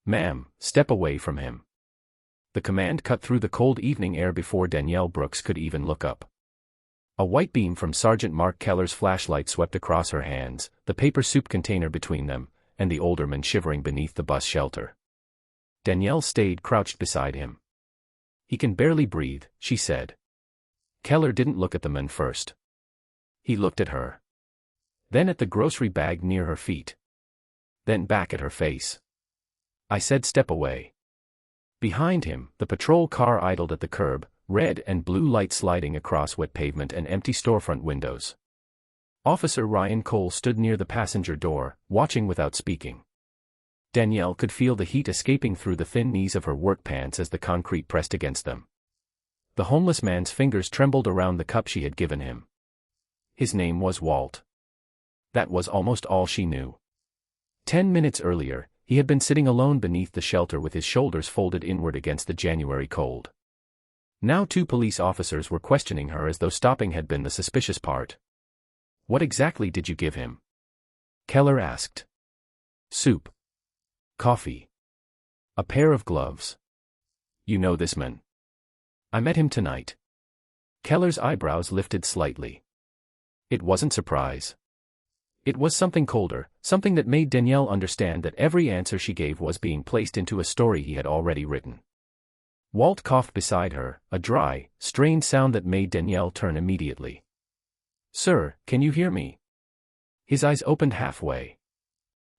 Ma'am, step away from him. The command cut through the cold evening air before Danielle Brooks could even look up. A white beam from Sergeant Mark Keller's flashlight swept across her hands, the paper soup container between them, and the alderman shivering beneath the bus shelter. Danielle stayed crouched beside him. He can barely breathe, she said. Keller didn't look at the man first. He looked at her. Then at the grocery bag near her feet. Then back at her face. I said step away. Behind him, the patrol car idled at the curb, red and blue light sliding across wet pavement and empty storefront windows. Officer Ryan Cole stood near the passenger door, watching without speaking. Danielle could feel the heat escaping through the thin knees of her work pants as the concrete pressed against them. The homeless man's fingers trembled around the cup she had given him. His name was Walt. That was almost all she knew. 10 minutes earlier, he had been sitting alone beneath the shelter with his shoulders folded inward against the January cold. Now 2 police officers were questioning her as though stopping had been the suspicious part. What exactly did you give him? Keller asked. Soup. Coffee. A pair of gloves. You know this man? I met him tonight. Keller's eyebrows lifted slightly. It wasn't surprise. It was something colder, something that made Danielle understand that every answer she gave was being placed into a story he had already written. Walt coughed beside her, a dry, strained sound that made Danielle turn immediately. Sir, can you hear me? His eyes opened halfway.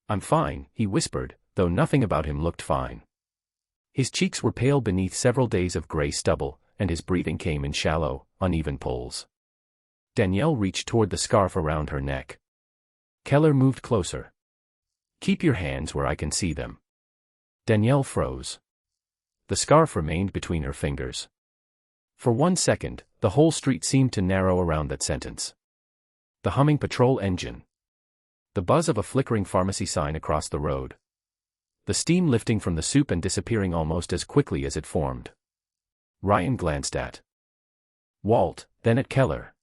I'm fine, he whispered, though nothing about him looked fine. His cheeks were pale beneath several days of gray stubble, and his breathing came in shallow, uneven pulls. Danielle reached toward the scarf around her neck. Keller moved closer. Keep your hands where I can see them. Danielle froze. The scarf remained between her fingers. For 1 second, the whole street seemed to narrow around that sentence. The humming patrol engine. The buzz of a flickering pharmacy sign across the road. The steam lifting from the soup and disappearing almost as quickly as it formed. Ryan glanced at Walt, then at Keller.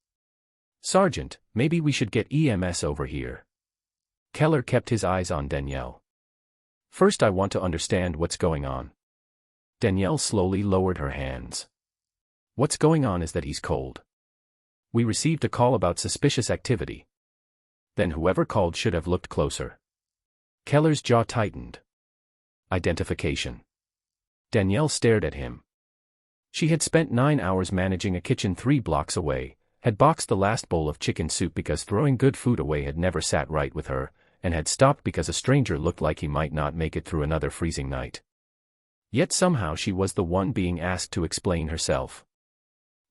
Sergeant, maybe we should get EMS over here. Keller kept his eyes on Danielle. First I want to understand what's going on. Danielle slowly lowered her hands. What's going on is that he's cold. We received a call about suspicious activity. Then whoever called should have looked closer. Keller's jaw tightened. Identification. Danielle stared at him. She had spent 9 hours managing a kitchen 3 blocks away, had boxed the last bowl of chicken soup because throwing good food away had never sat right with her, and had stopped because a stranger looked like he might not make it through another freezing night. Yet somehow she was the one being asked to explain herself.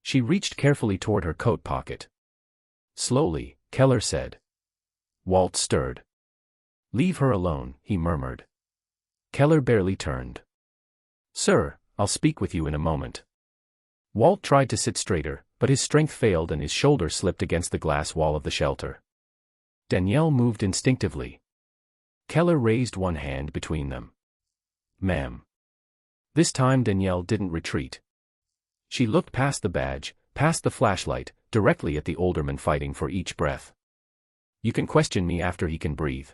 She reached carefully toward her coat pocket. Slowly, Keller said. Walt stirred. Leave her alone, he murmured. Keller barely turned. Sir, I'll speak with you in a moment. Walt tried to sit straighter, but his strength failed and his shoulder slipped against the glass wall of the shelter. Danielle moved instinctively. Keller raised one hand between them. Ma'am. This time Danielle didn't retreat. She looked past the badge, past the flashlight, directly at the alderman fighting for each breath. You can question me after he can breathe.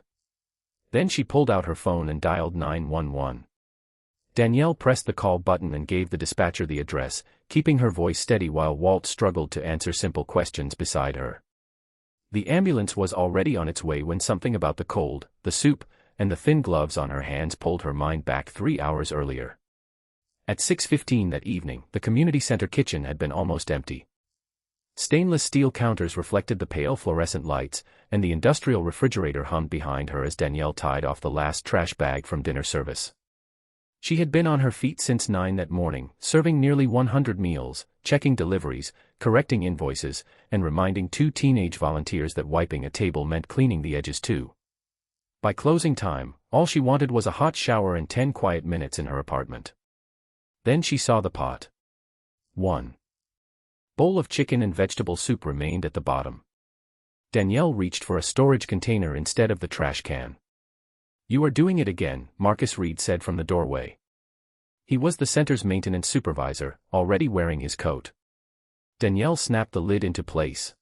Then she pulled out her phone and dialed 911. Danielle pressed the call button and gave the dispatcher the address, keeping her voice steady while Walt struggled to answer simple questions beside her. The ambulance was already on its way when something about the cold, the soup, and the thin gloves on her hands pulled her mind back 3 hours earlier. At 6:15 that evening, the community center kitchen had been almost empty. Stainless steel counters reflected the pale fluorescent lights, and the industrial refrigerator hummed behind her as Danielle tied off the last trash bag from dinner service. She had been on her feet since 9 that morning, serving nearly 100 meals, checking deliveries, correcting invoices, and reminding 2 teenage volunteers that wiping a table meant cleaning the edges too. By closing time, all she wanted was a hot shower and 10 quiet minutes in her apartment. Then she saw the pot. 1 bowl of chicken and vegetable soup remained at the bottom. Danielle reached for a storage container instead of the trash can. You are doing it again, Marcus Reed said from the doorway. He was the center's maintenance supervisor, already wearing his coat. Danielle snapped the lid into place.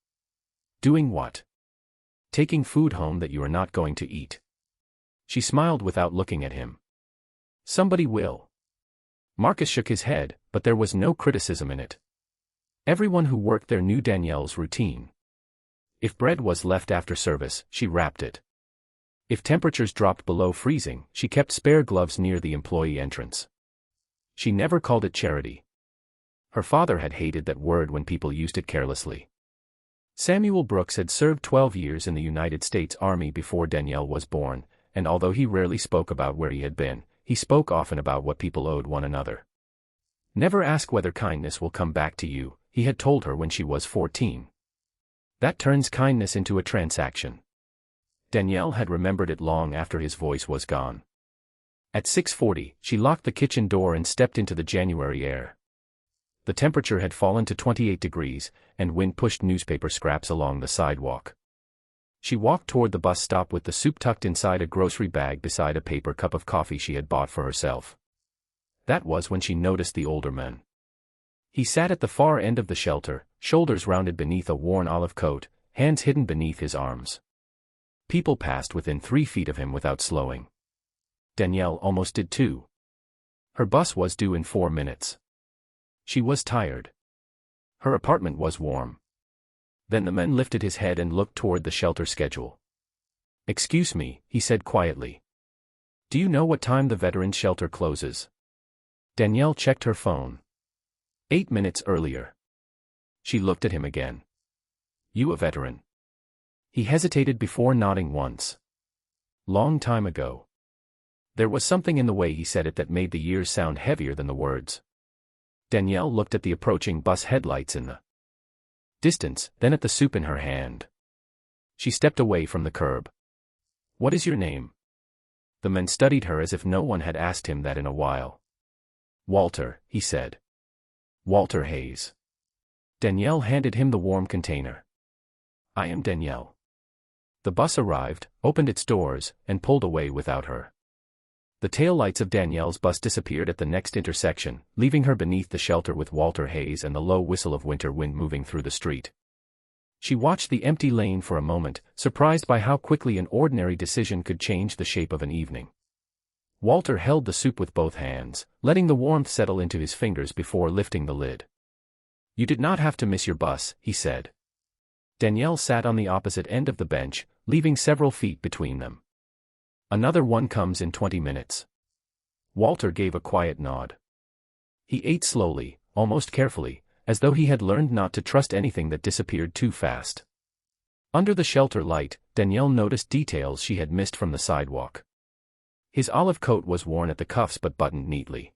Doing what? Taking food home that you are not going to eat. She smiled without looking at him. Somebody will. Marcus shook his head, but there was no criticism in it. Everyone who worked there knew Danielle's routine. If bread was left after service, she wrapped it. If temperatures dropped below freezing, she kept spare gloves near the employee entrance. She never called it charity. Her father had hated that word when people used it carelessly. Samuel Brooks had served 12 years in the United States Army before Danielle was born, and although he rarely spoke about where he had been, he spoke often about what people owed one another. Never ask whether kindness will come back to you, he had told her when she was 14. That turns kindness into a transaction. Danielle had remembered it long after his voice was gone. At 6:40, she locked the kitchen door and stepped into the January air. The temperature had fallen to 28 degrees, and wind pushed newspaper scraps along the sidewalk. She walked toward the bus stop with the soup tucked inside a grocery bag beside a paper cup of coffee she had bought for herself. That was when she noticed the older man. He sat at the far end of the shelter, shoulders rounded beneath a worn olive coat, hands hidden beneath his arms. People passed within 3 feet of him without slowing. Danielle almost did too. Her bus was due in 4 minutes. She was tired. Her apartment was warm. Then the man lifted his head and looked toward the shelter schedule. "Excuse me," he said quietly. "Do you know what time the veterans' shelter closes?" Danielle checked her phone. 8 minutes earlier. She looked at him again. "You a veteran?" He hesitated before nodding once. "Long time ago." There was something in the way he said it that made the years sound heavier than the words. Danielle looked at the approaching bus headlights in the distance, then at the soup in her hand. She stepped away from the curb. "What is your name?" The man studied her as if no one had asked him that in a while. "Walter," he said. "Walter Hayes." Danielle handed him the warm container. "I am Danielle." The bus arrived, opened its doors, and pulled away without her. The taillights of Danielle's bus disappeared at the next intersection, leaving her beneath the shelter with Walter Hayes and the low whistle of winter wind moving through the street. She watched the empty lane for a moment, surprised by how quickly an ordinary decision could change the shape of an evening. Walter held the soup with both hands, letting the warmth settle into his fingers before lifting the lid. "You did not have to miss your bus," he said. Danielle sat on the opposite end of the bench, leaving several feet between them. "Another one comes in 20 minutes. Walter gave a quiet nod. He ate slowly, almost carefully, as though he had learned not to trust anything that disappeared too fast. Under the shelter light, Danielle noticed details she had missed from the sidewalk. His olive coat was worn at the cuffs but buttoned neatly.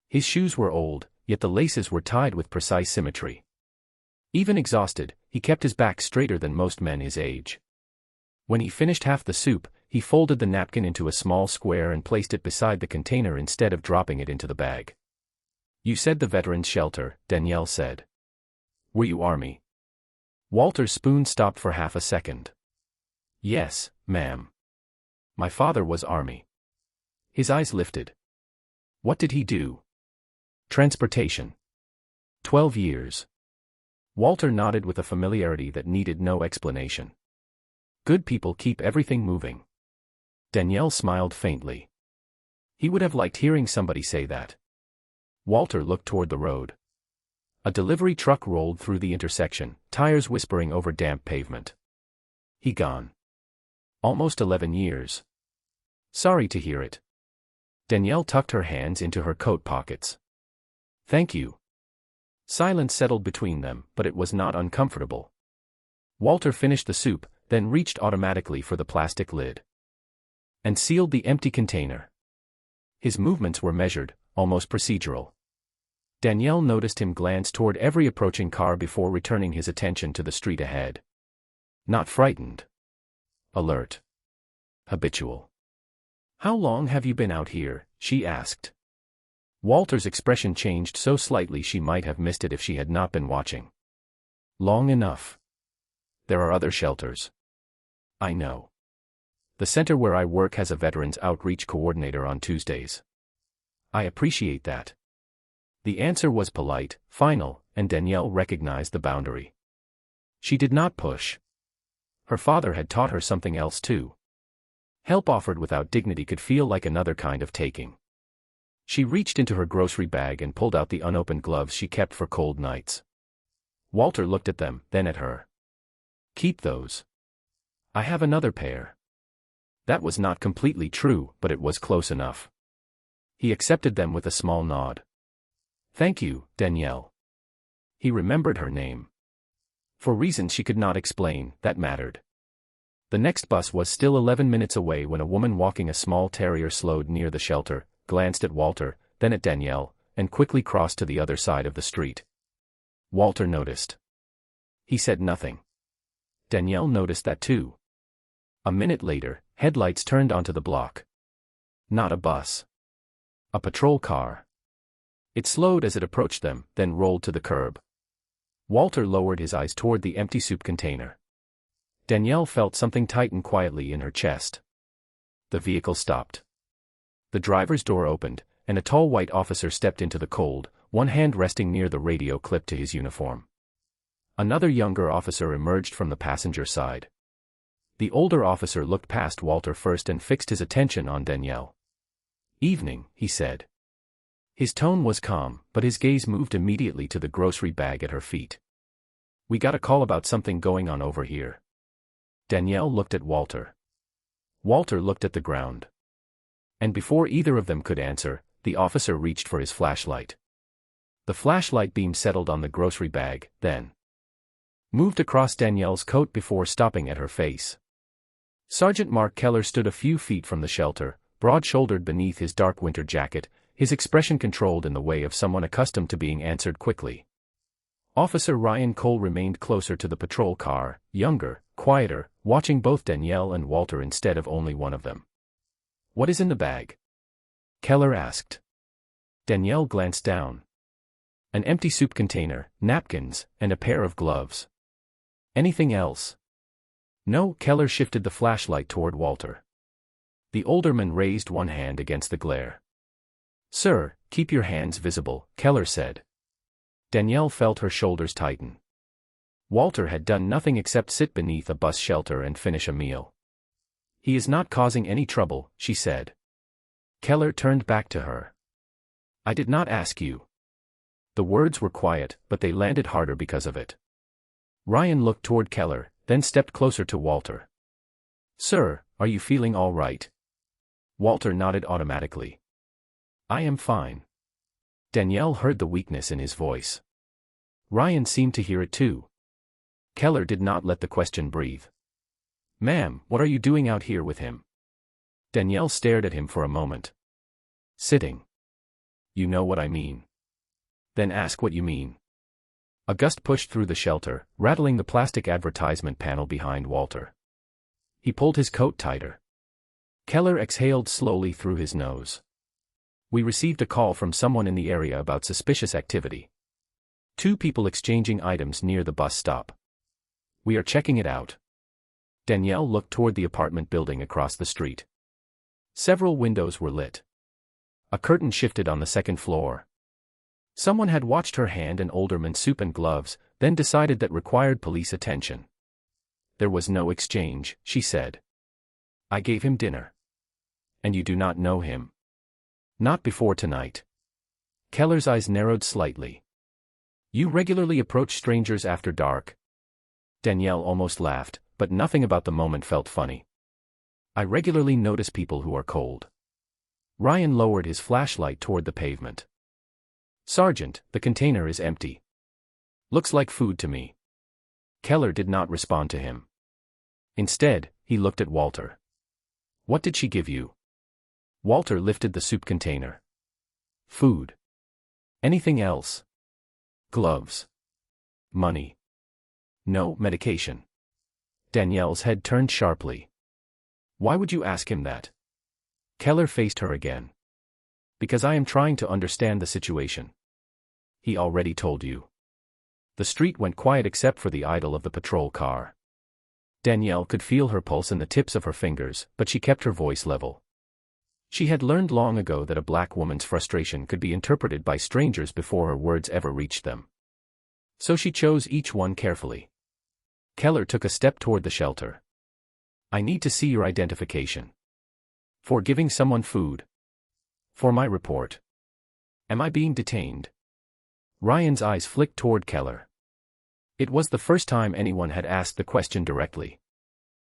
His shoes were old, yet the laces were tied with precise symmetry. Even exhausted, he kept his back straighter than most men his age. When he finished half the soup, he folded the napkin into a small square and placed it beside the container instead of dropping it into the bag. "You said the veterans' shelter," Danielle said. "Were you Army?" Walter's spoon stopped for half a second. "Yes, ma'am. My father was Army." His eyes lifted. "What did he do?" "Transportation. 12 years. Walter nodded with a familiarity that needed no explanation. "Good people keep everything moving." Danielle smiled faintly. He would have liked hearing somebody say that. Walter looked toward the road. A delivery truck rolled through the intersection, tires whispering over damp pavement. "He gone. Almost 11 years. Sorry to hear it." Danielle tucked her hands into her coat pockets. "Thank you." Silence settled between them, but it was not uncomfortable. Walter finished the soup, then reached automatically for the plastic lid. And sealed the empty container. His movements were measured, almost procedural. Danielle noticed him glance toward every approaching car before returning his attention to the street ahead. Not frightened. Alert. Habitual. "How long have you been out here?" she asked. Walter's expression changed so slightly she might have missed it if she had not been watching. "Long enough. There are other shelters." "I know. The center where I work has a veterans outreach coordinator on Tuesdays." "I appreciate that." The answer was polite, final, and Danielle recognized the boundary. She did not push. Her father had taught her something else too. Help offered without dignity could feel like another kind of taking. She reached into her grocery bag and pulled out the unopened gloves she kept for cold nights. Walter looked at them, then at her. "Keep those. I have another pair." That was not completely true, but it was close enough. He accepted them with a small nod. "Thank you, Danielle." He remembered her name. For reasons she could not explain, that mattered. The next bus was still 11 minutes away when a woman walking a small terrier slowed near the shelter, glanced at Walter, then at Danielle, and quickly crossed to the other side of the street. Walter noticed. He said nothing. Danielle noticed that too. A minute later, headlights turned onto the block. Not a bus. A patrol car. It slowed as it approached them, then rolled to the curb. Walter lowered his eyes toward the empty soup container. Danielle felt something tighten quietly in her chest. The vehicle stopped. The driver's door opened, and a tall white officer stepped into the cold, one hand resting near the radio clipped to his uniform. Another younger officer emerged from the passenger side. The older officer looked past Walter first and fixed his attention on Danielle. "Evening," he said. His tone was calm, but his gaze moved immediately to the grocery bag at her feet. "We got a call about something going on over here." Danielle looked at Walter. Walter looked at the ground. And before either of them could answer, the officer reached for his flashlight. The flashlight beam settled on the grocery bag, then moved across Danielle's coat before stopping at her face. Sergeant Mark Keller stood a few feet from the shelter, broad-shouldered beneath his dark winter jacket, his expression controlled in the way of someone accustomed to being answered quickly. Officer Ryan Cole remained closer to the patrol car, younger, quieter, watching both Danielle and Walter instead of only one of them. "What is in the bag?" Keller asked. Danielle glanced down. An empty soup container, napkins, and a pair of gloves. "Anything else?" "No." Keller shifted the flashlight toward Walter. The older man raised one hand against the glare. "Sir, keep your hands visible," Keller said. Danielle felt her shoulders tighten. Walter had done nothing except sit beneath a bus shelter and finish a meal. "He is not causing any trouble," she said. Keller turned back to her. "I did not ask you." The words were quiet, but they landed harder because of it. Ryan looked toward Keller, then stepped closer to Walter. "Sir, are you feeling all right?" Walter nodded automatically. "I am fine." Danielle heard the weakness in his voice. Ryan seemed to hear it too. Keller did not let the question breathe. "Ma'am, what are you doing out here with him?" Danielle stared at him for a moment. "Sitting." "You know what I mean." "Then ask what you mean." A gust pushed through the shelter, rattling the plastic advertisement panel behind Walter. He pulled his coat tighter. Keller exhaled slowly through his nose. "We received a call from someone in the area about suspicious activity. 2 people exchanging items near the bus stop. We are checking it out." Danielle looked toward the apartment building across the street. Several windows were lit. A curtain shifted on the second floor. Someone had watched her hand an older man's soup and gloves, then decided that required police attention. "There was no exchange," she said. "I gave him dinner." "And you do not know him?" "Not before tonight." Keller's eyes narrowed slightly. "You regularly approach strangers after dark?" Danielle almost laughed, but nothing about the moment felt funny. "I regularly notice people who are cold." Ryan lowered his flashlight toward the pavement. "Sergeant, the container is empty. Looks like food to me." Keller did not respond to him. Instead, he looked at Walter. "What did she give you?" Walter lifted the soup container. "Food." "Anything else?" "Gloves." "Money." "No, medication." Danielle's head turned sharply. "Why would you ask him that?" Keller faced her again. "Because I am trying to understand the situation." "He already told you." The street went quiet except for the idle of the patrol car. Danielle could feel her pulse in the tips of her fingers, but she kept her voice level. She had learned long ago that a black woman's frustration could be interpreted by strangers before her words ever reached them. So she chose each one carefully. Keller took a step toward the shelter. "I need to see your identification." "For giving someone food?" "For my report." Am I being detained? Ryan's eyes flicked toward Keller. It was the first time anyone had asked the question directly.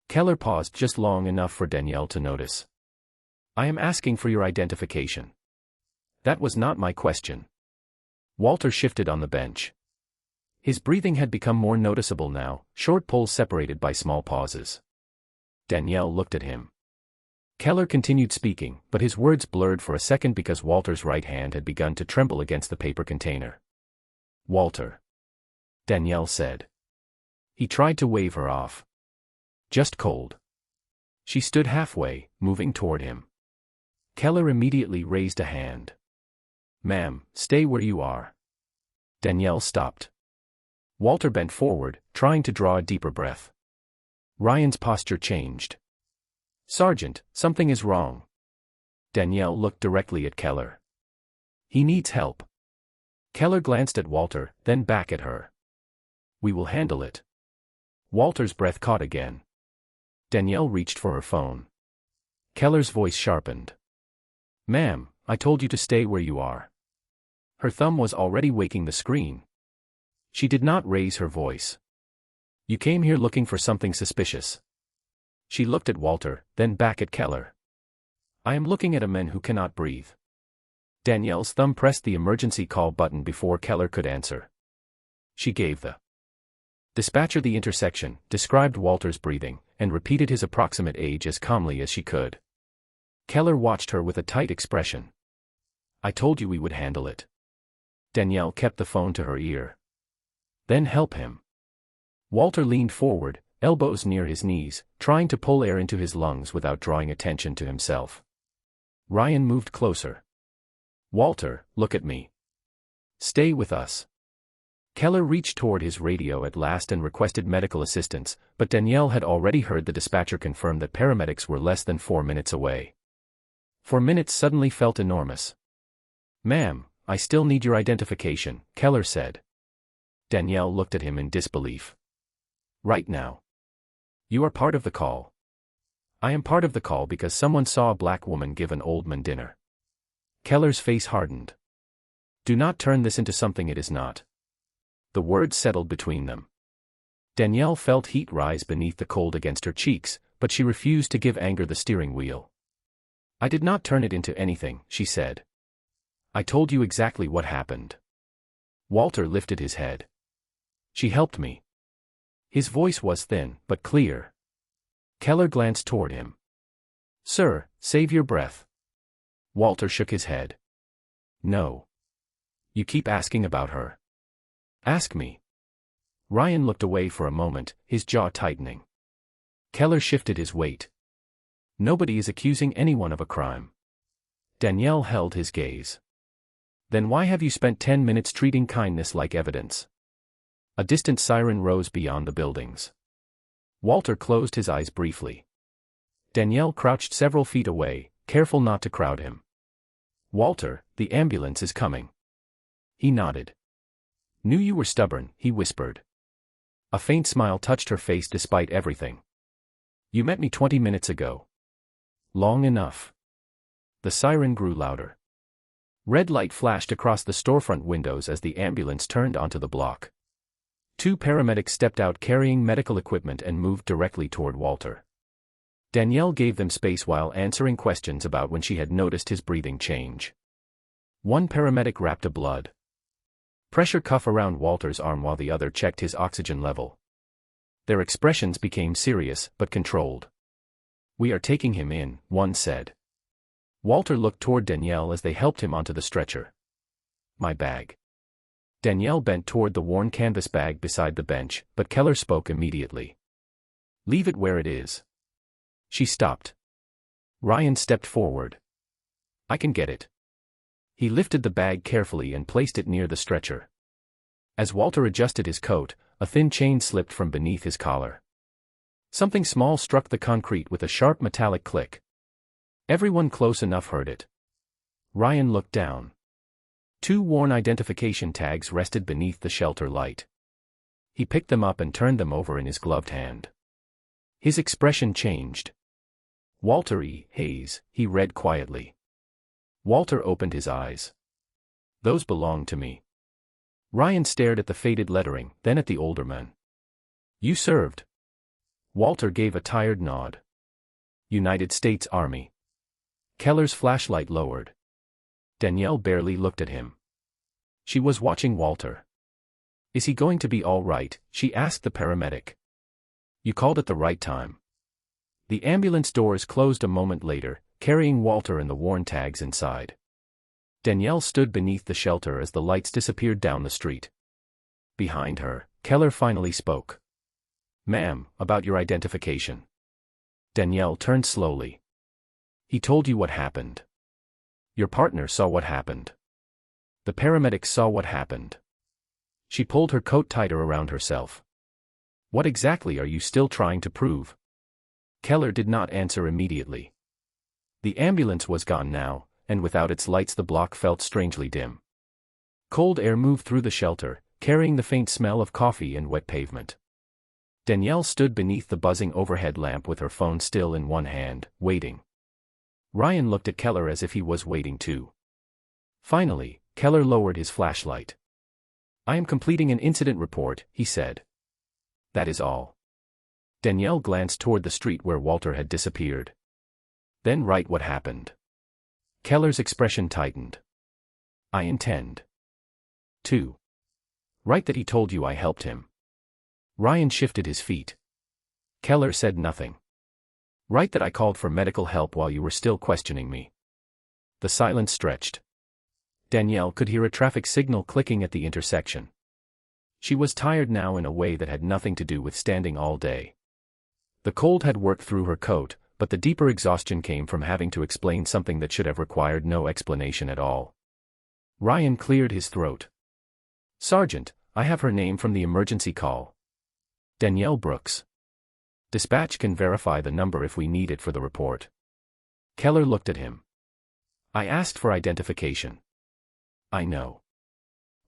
Keller paused just long enough for Danielle to notice. I am asking for your identification. That was not my question. Walter shifted on the bench. His breathing had become more noticeable now, short pulls separated by small pauses. Danielle looked at him. Keller continued speaking, but his words blurred for a second because Walter's right hand had begun to tremble against the paper container. Walter. Danielle said. He tried to wave her off. Just cold. She stood halfway, moving toward him. Keller immediately raised a hand. Ma'am, stay where you are. Danielle stopped. Walter bent forward, trying to draw a deeper breath. Ryan's posture changed. Sergeant, something is wrong. Danielle looked directly at Keller. He needs help. Keller glanced at Walter, then back at her. We will handle it. Walter's breath caught again. Danielle reached for her phone. Keller's voice sharpened. Ma'am, I told you to stay where you are. Her thumb was already waking the screen. She did not raise her voice. You came here looking for something suspicious. She looked at Walter, then back at Keller. I am looking at a man who cannot breathe. Danielle's thumb pressed the emergency call button before Keller could answer. She gave the dispatcher the intersection, described Walter's breathing, and repeated his approximate age as calmly as she could. Keller watched her with a tight expression. I told you we would handle it. Danielle kept the phone to her ear. Then help him. Walter leaned forward, elbows near his knees, trying to pull air into his lungs without drawing attention to himself. Ryan moved closer. Walter, look at me. Stay with us. Keller reached toward his radio at last and requested medical assistance, but Danielle had already heard the dispatcher confirm that paramedics were less than 4 minutes away. 4 minutes suddenly felt enormous. Ma'am, I still need your identification, Keller said. Danielle looked at him in disbelief. Right now. You are part of the call. I am part of the call because someone saw a black woman give an old man dinner. Keller's face hardened. Do not turn this into something it is not. The words settled between them. Danielle felt heat rise beneath the cold against her cheeks, but she refused to give anger the steering wheel. I did not turn it into anything, she said. I told you exactly what happened. Walter lifted his head. She helped me. His voice was thin, but clear. Keller glanced toward him. Sir, save your breath. Walter shook his head. No. You keep asking about her. Ask me. Ryan looked away for a moment, his jaw tightening. Keller shifted his weight. Nobody is accusing anyone of a crime. Danielle held his gaze. Then why have you spent 10 minutes treating kindness like evidence? A distant siren rose beyond the buildings. Walter closed his eyes briefly. Danielle crouched several feet away, careful not to crowd him. Walter, the ambulance is coming. He nodded. Knew you were stubborn, he whispered. A faint smile touched her face despite everything. You met me 20 minutes ago. Long enough. The siren grew louder. Red light flashed across the storefront windows as the ambulance turned onto the block. 2 paramedics stepped out carrying medical equipment and moved directly toward Walter. Danielle gave them space while answering questions about when she had noticed his breathing change. One paramedic wrapped a blood pressure cuff around Walter's arm while the other checked his oxygen level. Their expressions became serious, but controlled. We are taking him in, one said. Walter looked toward Danielle as they helped him onto the stretcher. My bag. Danielle bent toward the worn canvas bag beside the bench, but Keller spoke immediately. Leave it where it is. She stopped. Ryan stepped forward. I can get it. He lifted the bag carefully and placed it near the stretcher. As Walter adjusted his coat, a thin chain slipped from beneath his collar. Something small struck the concrete with a sharp metallic click. Everyone close enough heard it. Ryan looked down. 2 worn identification tags rested beneath the shelter light. He picked them up and turned them over in his gloved hand. His expression changed. Walter E. Hayes, he read quietly. Walter opened his eyes. Those belong to me. Ryan stared at the faded lettering, then at the older man. You served. Walter gave a tired nod. United States Army. Keller's flashlight lowered. Danielle barely looked at him. She was watching Walter. Is he going to be all right? She asked the paramedic. You called at the right time. The ambulance doors closed a moment later, carrying Walter and the worn tags inside. Danielle stood beneath the shelter as the lights disappeared down the street. Behind her, Keller finally spoke. Ma'am, about your identification. Danielle turned slowly. He told you what happened. Your partner saw what happened. The paramedics saw what happened. She pulled her coat tighter around herself. What exactly are you still trying to prove? Keller did not answer immediately. The ambulance was gone now, and without its lights the block felt strangely dim. Cold air moved through the shelter, carrying the faint smell of coffee and wet pavement. Danielle stood beneath the buzzing overhead lamp with her phone still in one hand, waiting. Ryan looked at Keller as if he was waiting too. Finally, Keller lowered his flashlight. I am completing an incident report, he said. That is all. Danielle glanced toward the street where Walter had disappeared. Then write what happened. Keller's expression tightened. I intend. 2. Write that he told you I helped him. Ryan shifted his feet. Keller said nothing. Write that I called for medical help while you were still questioning me. The silence stretched. Danielle could hear a traffic signal clicking at the intersection. She was tired now in a way that had nothing to do with standing all day. The cold had worked through her coat, but the deeper exhaustion came from having to explain something that should have required no explanation at all. Ryan cleared his throat. Sergeant, I have her name from the emergency call. Danielle Brooks. Dispatch can verify the number if we need it for the report. Keller looked at him. I asked for identification. I know.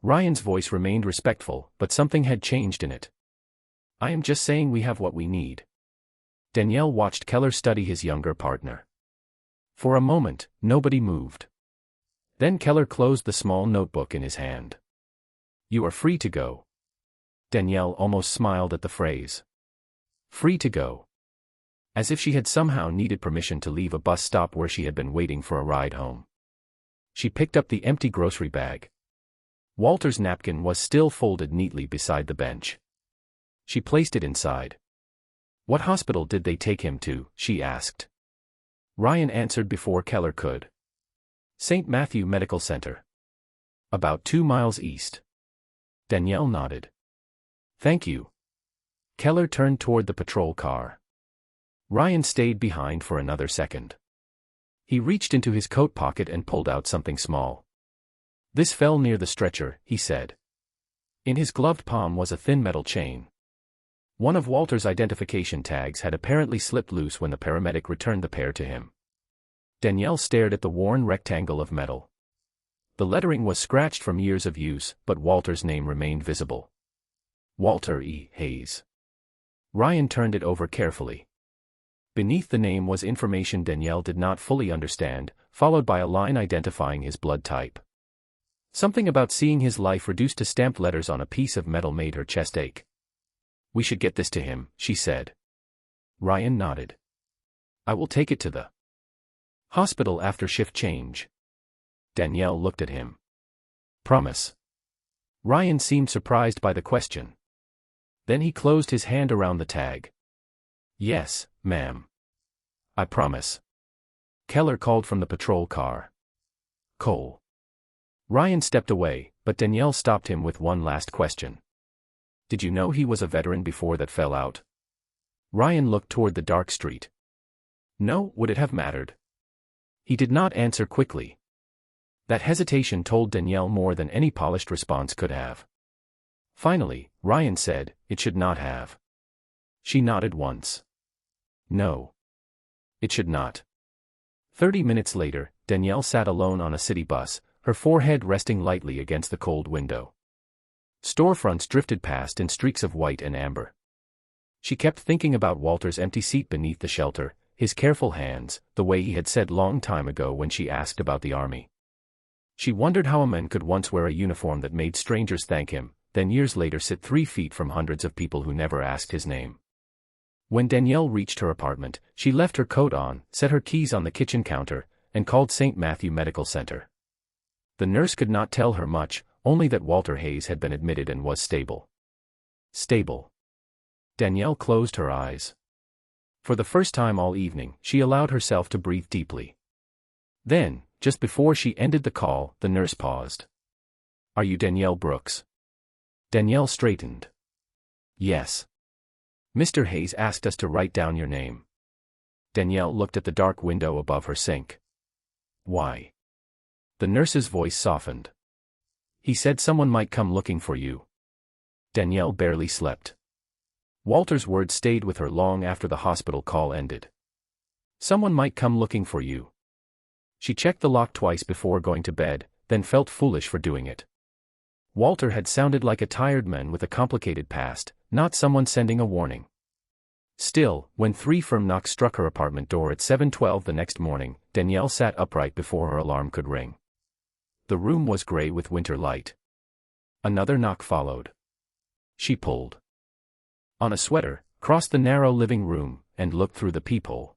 Ryan's voice remained respectful, but something had changed in it. I am just saying we have what we need. Danielle watched Keller study his younger partner. For a moment, nobody moved. Then Keller closed the small notebook in his hand. You are free to go. Danielle almost smiled at the phrase. Free to go. As if she had somehow needed permission to leave a bus stop where she had been waiting for a ride home. She picked up the empty grocery bag. Walter's napkin was still folded neatly beside the bench. She placed it inside. What hospital did they take him to? She asked. Ryan answered before Keller could. St. Matthew Medical Center. About 2 miles east. Danielle nodded. Thank you. Keller turned toward the patrol car. Ryan stayed behind for another second. He reached into his coat pocket and pulled out something small. This fell near the stretcher, he said. In his gloved palm was a thin metal chain. One of Walter's identification tags had apparently slipped loose when the paramedic returned the pair to him. Danielle stared at the worn rectangle of metal. The lettering was scratched from years of use, but Walter's name remained visible. Walter E. Hayes. Ryan turned it over carefully. Beneath the name was information Danielle did not fully understand, followed by a line identifying his blood type. Something about seeing his life reduced to stamped letters on a piece of metal made her chest ache. We should get this to him, she said. Ryan nodded. I will take it to the hospital after shift change. Danielle looked at him. Promise. Ryan seemed surprised by the question. Then he closed his hand around the tag. Yes, ma'am. I promise. Keller called from the patrol car. Cole. Ryan stepped away, but Danielle stopped him with one last question. Did you know he was a veteran before that fell out? Ryan looked toward the dark street. No, would it have mattered? He did not answer quickly. That hesitation told Danielle more than any polished response could have. Finally, Ryan said, it should not have. She nodded once. No. It should not. 30 minutes later, Danielle sat alone on a city bus, her forehead resting lightly against the cold window. Storefronts drifted past in streaks of white and amber. She kept thinking about Walter's empty seat beneath the shelter, his careful hands, the way he had said long time ago when she asked about the army. She wondered how a man could once wear a uniform that made strangers thank him, then years later sit 3 feet from hundreds of people who never asked his name. When Danielle reached her apartment, she left her coat on, set her keys on the kitchen counter, and called St. Matthew Medical Center. The nurse could not tell her much, only that Walter Hayes had been admitted and was stable. Stable. Danielle closed her eyes. For the first time all evening, she allowed herself to breathe deeply. Then, just before she ended the call, the nurse paused. "Are you Danielle Brooks?" Danielle straightened. "Yes. Mr. Hayes asked us to write down your name." Danielle looked at the dark window above her sink. "Why?" The nurse's voice softened. "He said someone might come looking for you." Danielle barely slept. Walter's words stayed with her long after the hospital call ended. "Someone might come looking for you." She checked the lock twice before going to bed, then felt foolish for doing it. Walter had sounded like a tired man with a complicated past, not someone sending a warning. Still, when 3 firm knocks struck her apartment door at 7:12 the next morning, Danielle sat upright before her alarm could ring. The room was gray with winter light. Another knock followed. She pulled on a sweater, crossed the narrow living room, and looked through the peephole.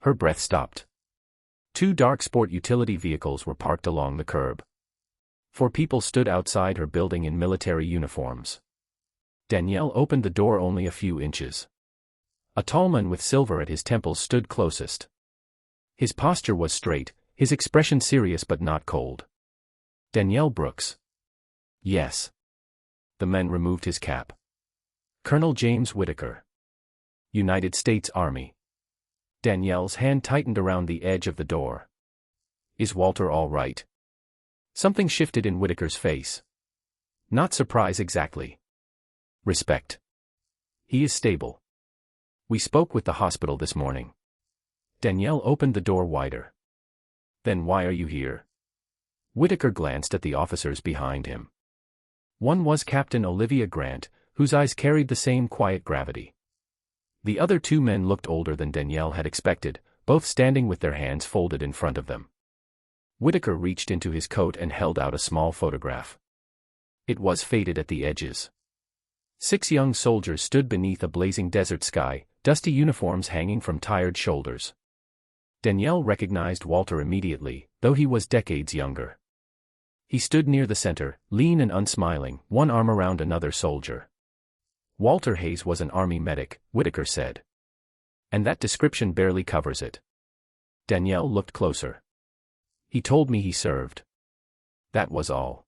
Her breath stopped. 2 dark sport utility vehicles were parked along the curb. 4 people stood outside her building in military uniforms. Danielle opened the door only a few inches. A tall man with silver at his temples stood closest. His posture was straight, his expression serious but not cold. "Danielle Brooks?" "Yes." The man removed his cap. "Colonel James Whitaker. United States Army." Danielle's hand tightened around the edge of the door. "Is Walter all right?" Something shifted in Whitaker's face. Not surprise exactly. Respect. "He is stable. We spoke with the hospital this morning." Danielle opened the door wider. "Then why are you here?" Whitaker glanced at the officers behind him. One was Captain Olivia Grant, whose eyes carried the same quiet gravity. The other 2 men looked older than Danielle had expected, both standing with their hands folded in front of them. Whitaker reached into his coat and held out a small photograph. It was faded at the edges. 6 young soldiers stood beneath a blazing desert sky, dusty uniforms hanging from tired shoulders. Danielle recognized Walter immediately, though he was decades younger. He stood near the center, lean and unsmiling, one arm around another soldier. "Walter Hayes was an army medic," Whitaker said. "And that description barely covers it." Danielle looked closer. "He told me he served." That was all.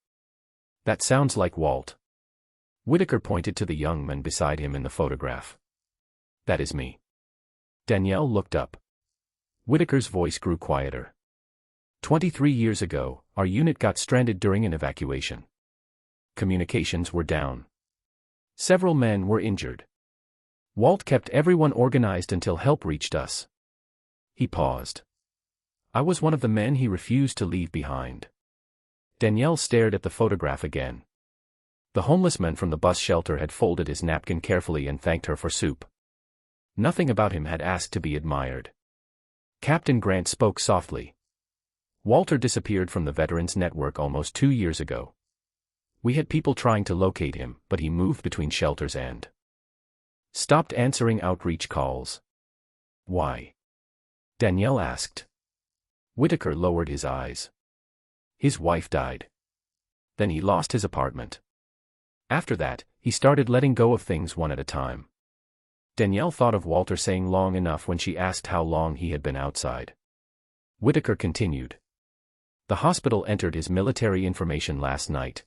"That sounds like Walt." Whitaker pointed to the young man beside him in the photograph. "That is me." Danielle looked up. Whitaker's voice grew quieter. 23 years ago, our unit got stranded during an evacuation. Communications were down. Several men were injured. Walt kept everyone organized until help reached us." He paused. "I was one of the men he refused to leave behind." Danielle stared at the photograph again. The homeless man from the bus shelter had folded his napkin carefully and thanked her for soup. Nothing about him had asked to be admired. Captain Grant spoke softly. "Walter disappeared from the Veterans Network almost 2 years ago. We had people trying to locate him, but he moved between shelters and stopped answering outreach calls." "Why?" Danielle asked. Whitaker lowered his eyes. "His wife died. Then he lost his apartment. After that, he started letting go of things one at a time." Danielle thought of Walter saying long enough when she asked how long he had been outside. Whitaker continued. "The hospital entered his military information last night.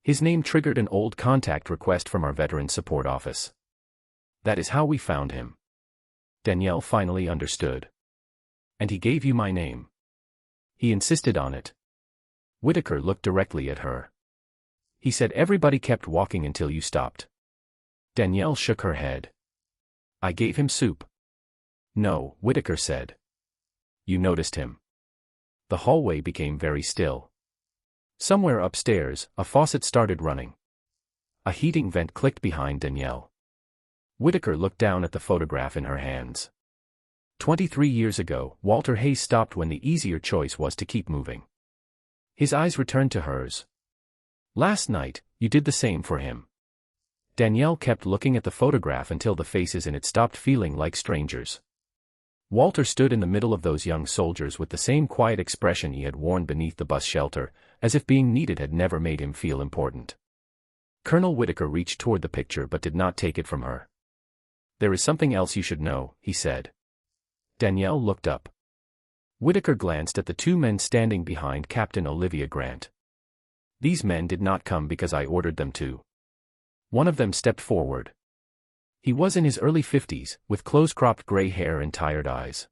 His name triggered an old contact request from our Veterans Support Office. That is how we found him." Danielle finally understood. "And he gave you my name?" "He insisted on it." Whitaker looked directly at her. "He said everybody kept walking until you stopped." Danielle shook her head. "I gave him soup." "No," Whitaker said. "You noticed him." The hallway became very still. Somewhere upstairs, a faucet started running. A heating vent clicked behind Danielle. Whitaker looked down at the photograph in her hands. 23 years ago, Walter Hayes stopped when the easier choice was to keep moving. His eyes returned to hers. Last night, you did the same for him. Danielle kept looking at the photograph until the faces in it stopped feeling like strangers. Walter stood in the middle of those young soldiers with the same quiet expression he had worn beneath the bus shelter, as if being needed had never made him feel important. Colonel Whitaker reached toward the picture but did not take it from her. "There is something else you should know," he said. Danielle looked up. Whitaker glanced at the two men standing behind Captain Olivia Grant. "These men did not come because I ordered them to." One of them stepped forward. He was in his early 50s, with close-cropped gray hair and tired eyes.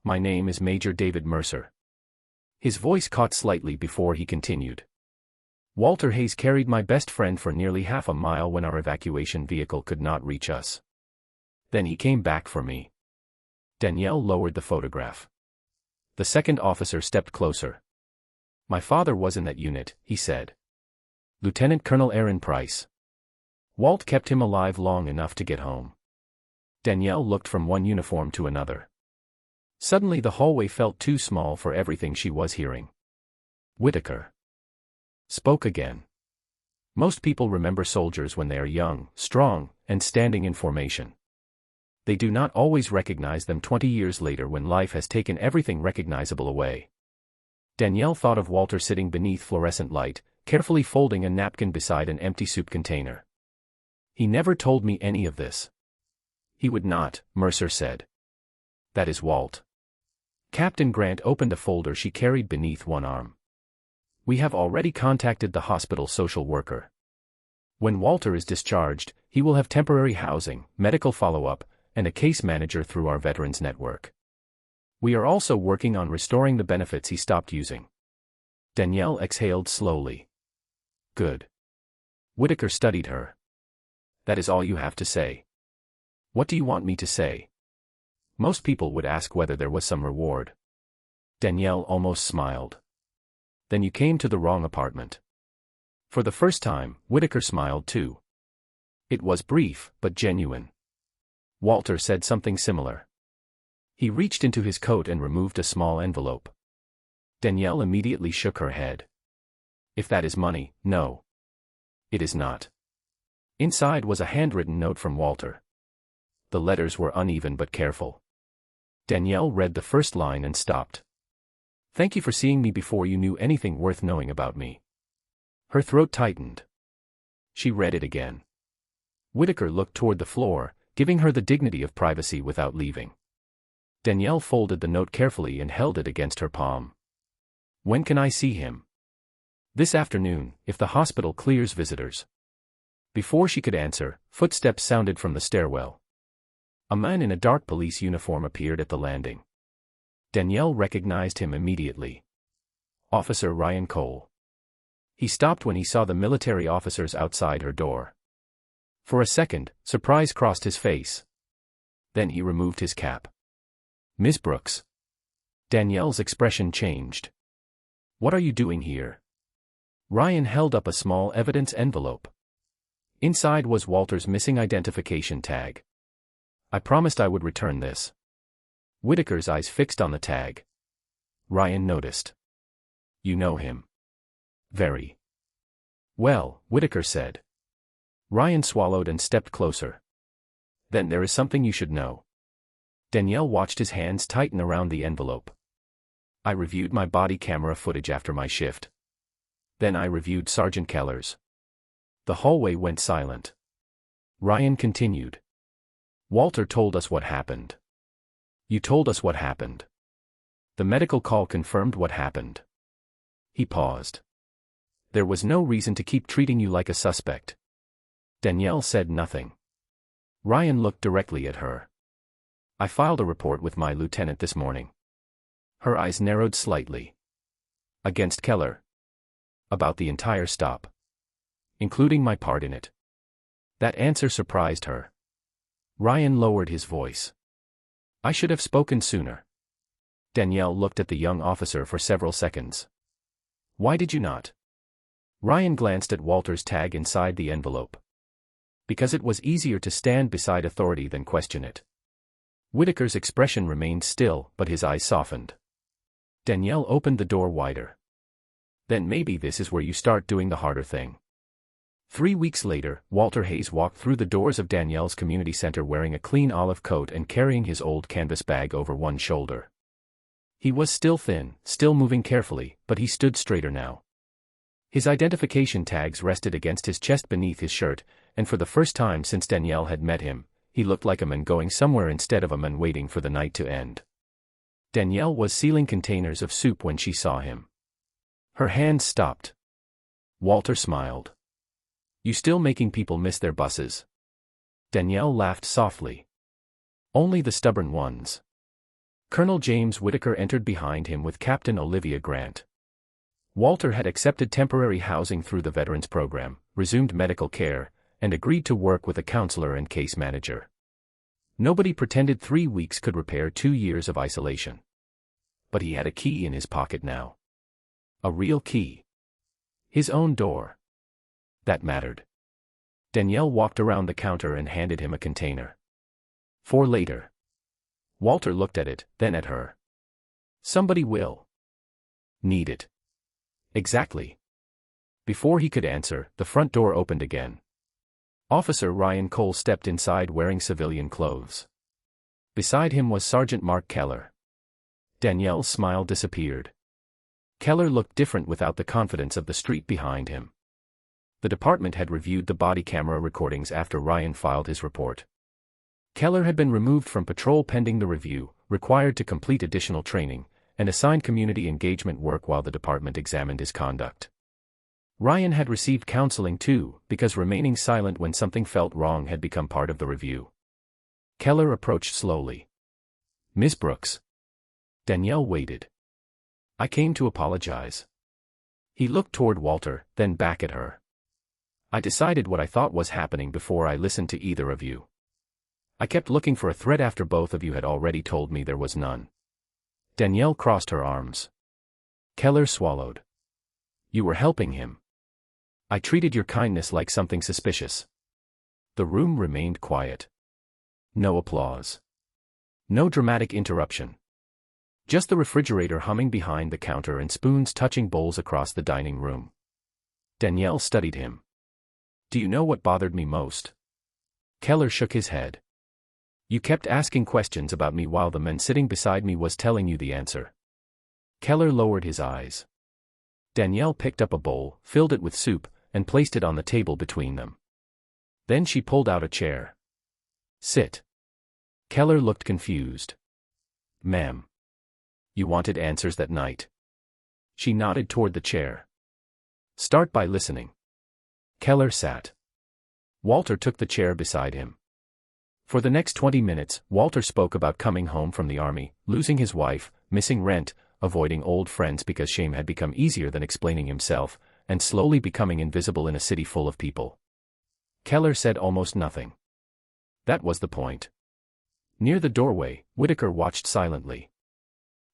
"My name is Major David Mercer." His voice caught slightly before he continued. "Walter Hayes carried my best friend for nearly half a mile when our evacuation vehicle could not reach us. Then he came back for me." Danielle lowered the photograph. The second officer stepped closer. "My father was in that unit," he said. "Lieutenant Colonel Aaron Price. Walt kept him alive long enough to get home." Danielle looked from one uniform to another. Suddenly the hallway felt too small for everything she was hearing. Whitaker spoke again. "Most people remember soldiers when they are young, strong, and standing in formation. They do not always recognize them 20 years later when life has taken everything recognizable away." Danielle thought of Walter sitting beneath fluorescent light, carefully folding a napkin beside an empty soup container. "He never told me any of this." "He would not," Mercer said. "That is Walt." Captain Grant opened a folder she carried beneath one arm. "We have already contacted the hospital social worker. When Walter is discharged, he will have temporary housing, medical follow-up, and a case manager through our Veterans Network. We are also working on restoring the benefits he stopped using." Danielle exhaled slowly. "Good." Whitaker studied her. "That is all you have to say?" "What do you want me to say?" "Most people would ask whether there was some reward." Danielle almost smiled. "Then you came to the wrong apartment." For the first time, Whitaker smiled too. It was brief, but genuine. Walter said something similar. He reached into his coat and removed a small envelope. Danielle immediately shook her head. "If that is money, no. It is not." Inside was a handwritten note from Walter. The letters were uneven but careful. Danielle read the first line and stopped. "Thank you for seeing me before you knew anything worth knowing about me." Her throat tightened. She read it again. Whitaker looked toward the floor, giving her the dignity of privacy without leaving. Danielle folded the note carefully and held it against her palm. "When can I see him?" "This afternoon, if the hospital clears visitors." Before she could answer, footsteps sounded from the stairwell. A man in a dark police uniform appeared at the landing. Danielle recognized him immediately. Officer Ryan Cole. He stopped when he saw the military officers outside her door. For a second, surprise crossed his face. Then he removed his cap. "Miss Brooks." Danielle's expression changed. "What are you doing here?" Ryan held up a small evidence envelope. Inside was Walter's missing identification tag. "I promised I would return this." Whitaker's eyes fixed on the tag. Ryan noticed. "You know him?" "Very well," Whitaker said. Ryan swallowed and stepped closer. "Then there is something you should know." Danielle watched his hands tighten around the envelope. "I reviewed my body camera footage after my shift. Then I reviewed Sergeant Keller's." The hallway went silent. Ryan continued. "Walter told us what happened." "You told us what happened." "The medical call confirmed what happened." He paused. "There was no reason to keep treating you like a suspect." Danielle said nothing. Ryan looked directly at her. "I filed a report with my lieutenant this morning." Her eyes narrowed slightly. "Against Keller?" "About the entire stop. Including my part in it." That answer surprised her. Ryan lowered his voice. "I should have spoken sooner." Danielle looked at the young officer for several seconds. "Why did you not?" Ryan glanced at Walter's tag inside the envelope. "Because it was easier to stand beside authority than question it." Whitaker's expression remained still, but his eyes softened. Danielle opened the door wider. Then maybe this is where you start doing the harder thing. 3 weeks later, Walter Hayes walked through the doors of Danielle's community center wearing a clean olive coat and carrying his old canvas bag over one shoulder. He was still thin, still moving carefully, but he stood straighter now. His identification tags rested against his chest beneath his shirt, and for the first time since Danielle had met him, he looked like a man going somewhere instead of a man waiting for the night to end. Danielle was sealing containers of soup when she saw him. Her hands stopped. Walter smiled. You still making people miss their buses? Danielle laughed softly. Only the stubborn ones. Colonel James Whitaker entered behind him with Captain Olivia Grant. Walter had accepted temporary housing through the Veterans Program, resumed medical care, and agreed to work with a counselor and case manager. Nobody pretended 3 weeks could repair 2 years of isolation. But he had a key in his pocket now. A real key. His own door. That mattered. Danielle walked around the counter and handed him a container. For later. Walter looked at it, then at her. Somebody will need it. Exactly. Before he could answer, the front door opened again. Officer Ryan Cole stepped inside wearing civilian clothes. Beside him was Sergeant Mark Keller. Danielle's smile disappeared. Keller looked different without the confidence of the street behind him. The department had reviewed the body camera recordings after Ryan filed his report. Keller had been removed from patrol pending the review, required to complete additional training, and assigned community engagement work while the department examined his conduct. Ryan had received counseling too, because remaining silent when something felt wrong had become part of the review. Keller approached slowly. Miss Brooks. Danielle waited. I came to apologize. He looked toward Walter, then back at her. I decided what I thought was happening before I listened to either of you. I kept looking for a threat after both of you had already told me there was none. Danielle crossed her arms. Keller swallowed. You were helping him. I treated your kindness like something suspicious. The room remained quiet. No applause. No dramatic interruption. Just the refrigerator humming behind the counter and spoons touching bowls across the dining room. Danielle studied him. Do you know what bothered me most? Keller shook his head. You kept asking questions about me while the man sitting beside me was telling you the answer. Keller lowered his eyes. Danielle picked up a bowl, filled it with soup, and placed it on the table between them. Then she pulled out a chair. Sit. Keller looked confused. Ma'am. You wanted answers that night. She nodded toward the chair. Start by listening. Keller sat. Walter took the chair beside him. For the next 20 minutes, Walter spoke about coming home from the army, losing his wife, missing rent, avoiding old friends because shame had become easier than explaining himself, and slowly becoming invisible in a city full of people. Keller said almost nothing. That was the point. Near the doorway, Whitaker watched silently.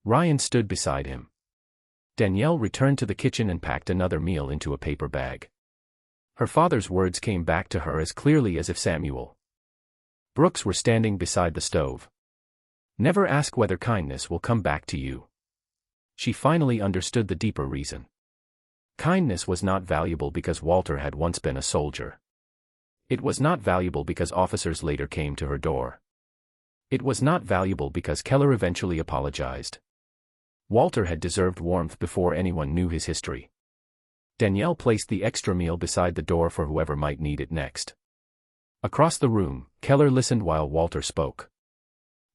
Ryan stood beside him. Danielle returned to the kitchen and packed another meal into a paper bag. Her father's words came back to her as clearly as if Samuel Brooks were standing beside the stove. Never ask whether kindness will come back to you. She finally understood the deeper reason. Kindness was not valuable because Walter had once been a soldier. It was not valuable because officers later came to her door. It was not valuable because Keller eventually apologized. Walter had deserved warmth before anyone knew his history. Danielle placed the extra meal beside the door for whoever might need it next. Across the room, Keller listened while Walter spoke.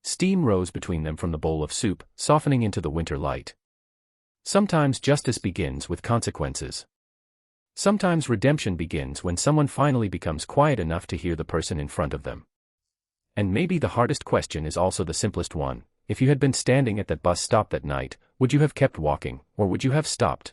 Steam rose between them from the bowl of soup, softening into the winter light. Sometimes justice begins with consequences. Sometimes redemption begins when someone finally becomes quiet enough to hear the person in front of them. And maybe the hardest question is also the simplest one. If you had been standing at that bus stop that night, would you have kept walking, or would you have stopped?